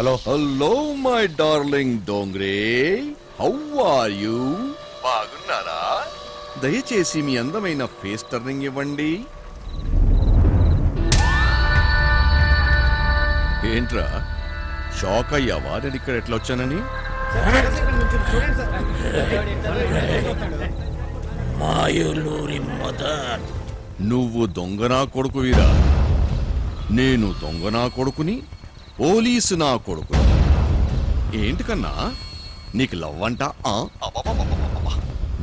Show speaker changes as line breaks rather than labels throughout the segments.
Hello my darling Dongre, how are you? బాగున్నారా? దయచేసి మీ అందమైన ఫేస్ టర్నింగ్ ఇవ్వండి. ఏంట్రా షాక్ అయ్యావా నేను ఇక్కడ ఎట్లా వచ్చానని?
మాయూలూరి మదన్,
నువ్వు దొంగనా కొడుకువిరా. నేను దొంగనా కొడుకుని, పోలీసు నా కొడుకుని. ఏంటి కన్నా నీకు లవ్ అంట?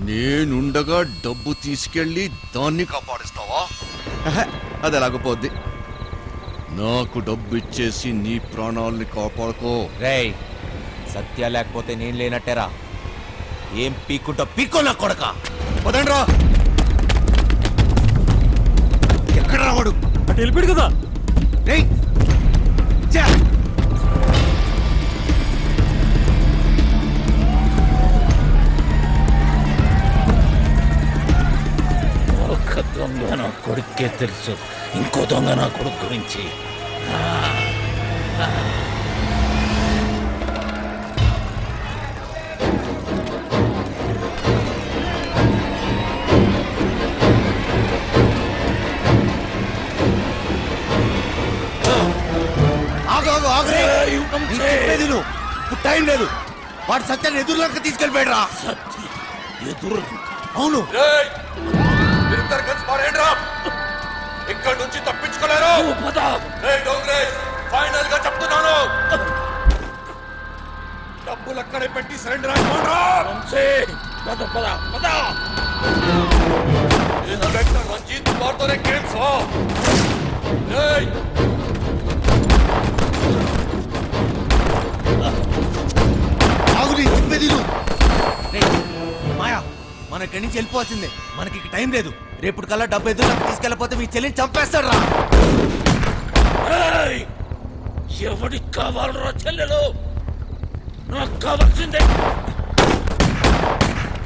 నేనుండగా డబ్బు తీసుకెళ్ళి దాన్ని కాపాడిస్తావా? అది ఎలాగపోద్ది. నాకు డబ్బు ఇచ్చేసి నీ ప్రాణాలని కాపాడుకో.
రేయ్, సత్య లేకపోతే నేను లేనట్టేరా. ఏం పీక్కుంటా పీక్కో నా కొడక.
పదండ్రా. ఎక్కడ రావాడు?
అటు వెళ్ళిపోయాడు కదా.
రేయ్
ఒక దొంగ నా కొడుకే తెలుసు, ఇంకో దొంగ నా కొడుకు గురించి.
టైం లేదు. వాడు సత్యాన్ని ఎదురులోకి తీసుకెళ్ళిపోయాడురా.
ఎదురు?
అవును.
ఇక్కడ నుంచి తప్పించుకోలేరు. ఫైనల్ గా చెప్తున్నాను, డబ్బులు అక్కడే పెట్టి సరెండర్ ఇన్స్పెక్టర్ రంజిత్ వారితోనే గేమ్స్.
మాయా, మన ఇక్కడి నుంచి వెళ్ళిపోవాల్సిందే. మనకి టైం లేదు. రేపు కల్లా డబ్బు ఎదురులోకి తీసుకెళ్ళిపోతే మీ చెల్లిని చంపేస్తాడు రా.
ఎవడికి కావాలరా చెల్లెలు? నాకు కావాల్సిందే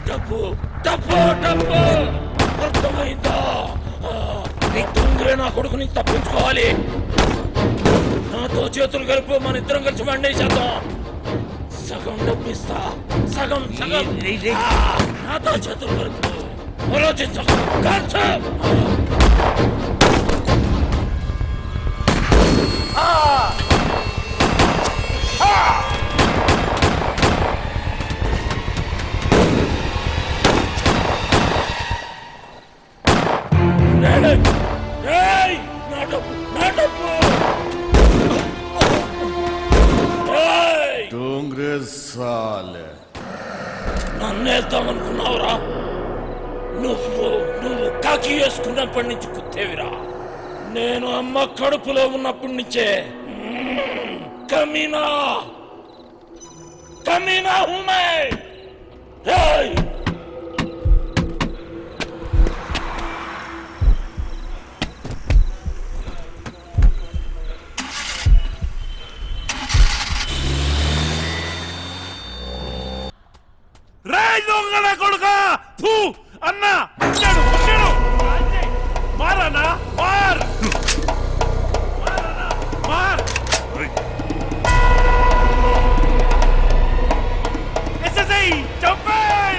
డబ్బు, డబ్బు, డబ్బు. అర్థమైందా? దొంగలే నా కొడుకుని తప్పించుకోవాలి. నాతో చేతులు కలిపి మన ఇద్దరం కలిసి వండేసేద్దాం. సగం డబ్బిస్తా, సగం సగం. నాతో చేతులు కలుపు. ఆలోచించకు. నన్నేద్దామనుకున్నావురా? నువ్వు కాకి వేసుకున్నప్పటి నుంచి కుత్తేవిరా. నేను అమ్మ కడుపులో ఉన్నప్పటి నుంచే కమీనా కమీనా హూమే.
దొంగల కొడుక అన్నా మారనా మార్ మార్. ఎస్ఎస్ఐ చంపై.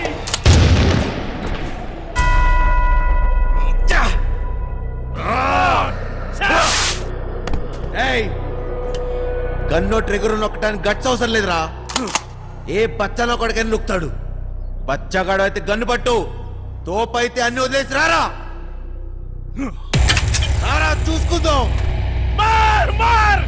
గన్నో ట్రిగర్ నొక్కడానికి గట్స్ అవసరం లేదురా. ఏ బచ్చలో కొడుకని నొక్కుతాడు. బచ్చగాడు అయితే గన్ను పట్టు, తోపైతే అన్ని వదిలేసి రారా. చూసుకుందాం.
మార్ మార్.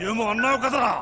ఏమో అన్నావు కదరా.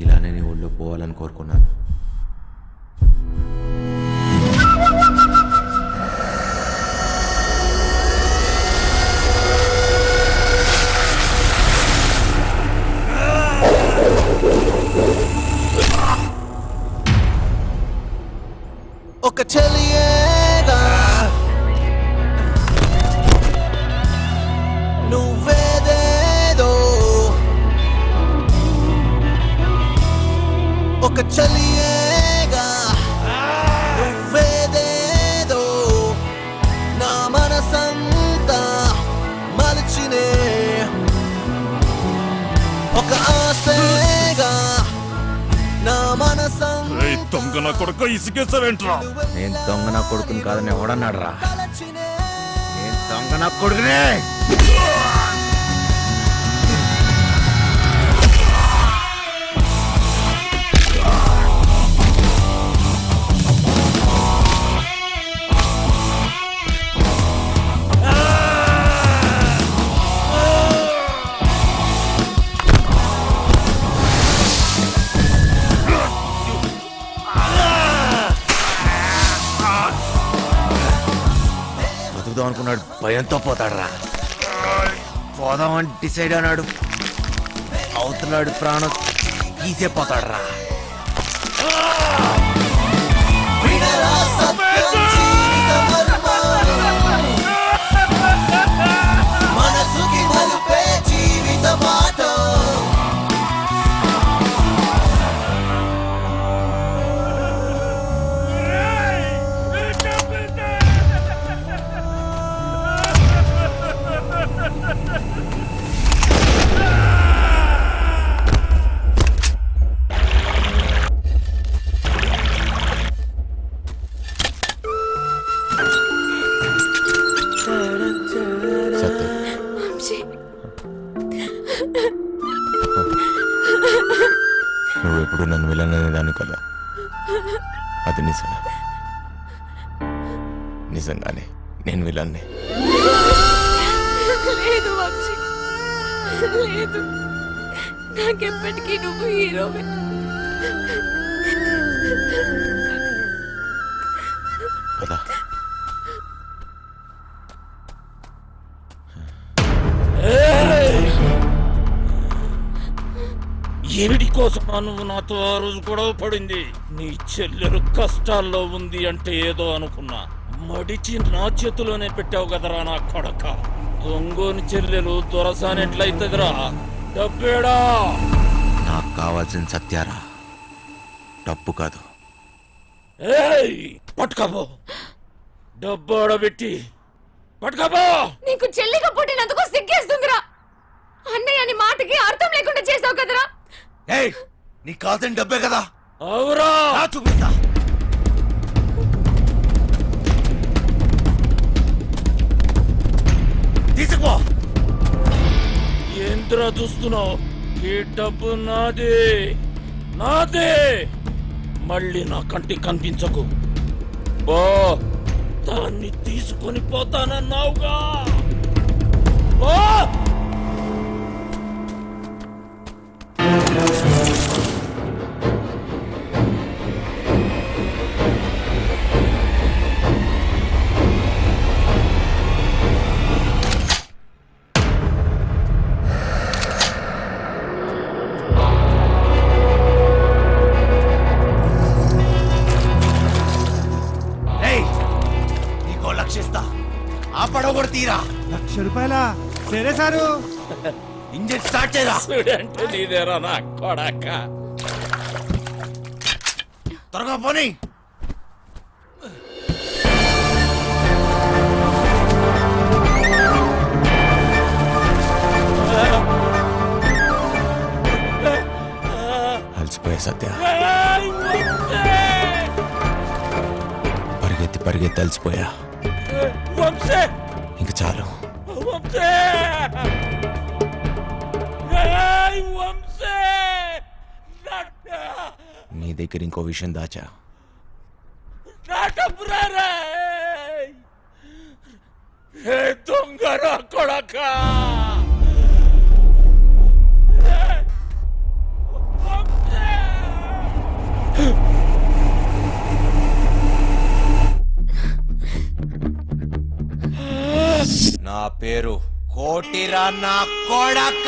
ఇలానే నీ ఒళ్ళో పోవాలని కోరుకున్నాను.
ఒక చెలియేగా నువ్వేదేదో ఒక చెలియేగా నువ్వేదేదో నా మనసంతా మలిచినే ఒక ఆశగా నా మనసంతా
ఏయ్ దొంగ నా కొడుకు ఇసుకేసావేంట్రా?
నేను దొంగ నా కొడుకుని కాదని ఎవడన్నాడు రా? నేను దొంగ నా కొడుకునే. బతుకుదాం అనుకున్నాడు, భయంతో పోతాడు రా. పోదామని డిసైడ్ అన్నాడు, అవుతున్నాడు ప్రాణం తీసే పోతాడు రా.
వినరా సత్యం జీవిత మర్మం, మనసుకి మలుపే జీవిత మాట.
సత్యం, నువ్వు ఎప్పుడు నన్ను విలననే దాన్ని కదా, అది నిజమే. నిజంగానే నేను విలన్నే.
లేదు వంశీ, లేదు. నాకెప్పటికీ నువ్వు హీరోవే.
పద.
ఏమిటి కోసం నువ్వు నాతో ఆ రోజు గొడవ పడింది? నీ చెల్లెలు కష్టాల్లో ఉంది అంటే ఏదో అనుకున్నా, మడిచి నా చేతిలోనే పెట్టావు కదరా నా కొడక. దొంగోని చెల్లెలు దొరసానెట్లయితదిరా? డబ్బేడా?
నాకు కావాల్సిన సత్యారా, డబ్బు కాదు.
ఏయ్ పట్టుకోబో, డబ్బు ఆడబెట్టి పట్టుకోబో.
నీకు చెల్లిగా పుట్టినందుకు సిగ్గేస్తుందిరా. అన్నయ్య అని మాటకి అర్థం లేకుండా చేసావు కదరా.
ఏయ్, నీకు కావాల్సిన డబ్బే కదా,
అవురా
చూపిస్తా. తీసుకుపో.
ఏంద్రా చూస్తున్నావు? ఈ డబ్బు నాదే, నాదే. మళ్ళీ నా కంటికి కనిపించకు. బో, దాన్ని తీసుకొని పోతానన్నావుగా. బో.
నీకో లక్షిస్తా, ఆ పడవ కూడా తీరా.
₹1,00,000 సరే సారు.
ఇంజిన్ స్టార్ట్ చేయరా.
స్టూడెంట్ నీదేరా నా కొడక.
త్వరగా పోనీ. అలసిపోయా సత్య, పరిగెత్తి పరిగెత్తి అలసిపోయా.
వంశీ,
ఇంక చాలు.
వంశీ, వంశీ.
నీ దగ్గర ఇంకో విషయం దాచా.
దొంగరా కొడక. వంశీ.
నా పేరు కోటిరా నా కొడక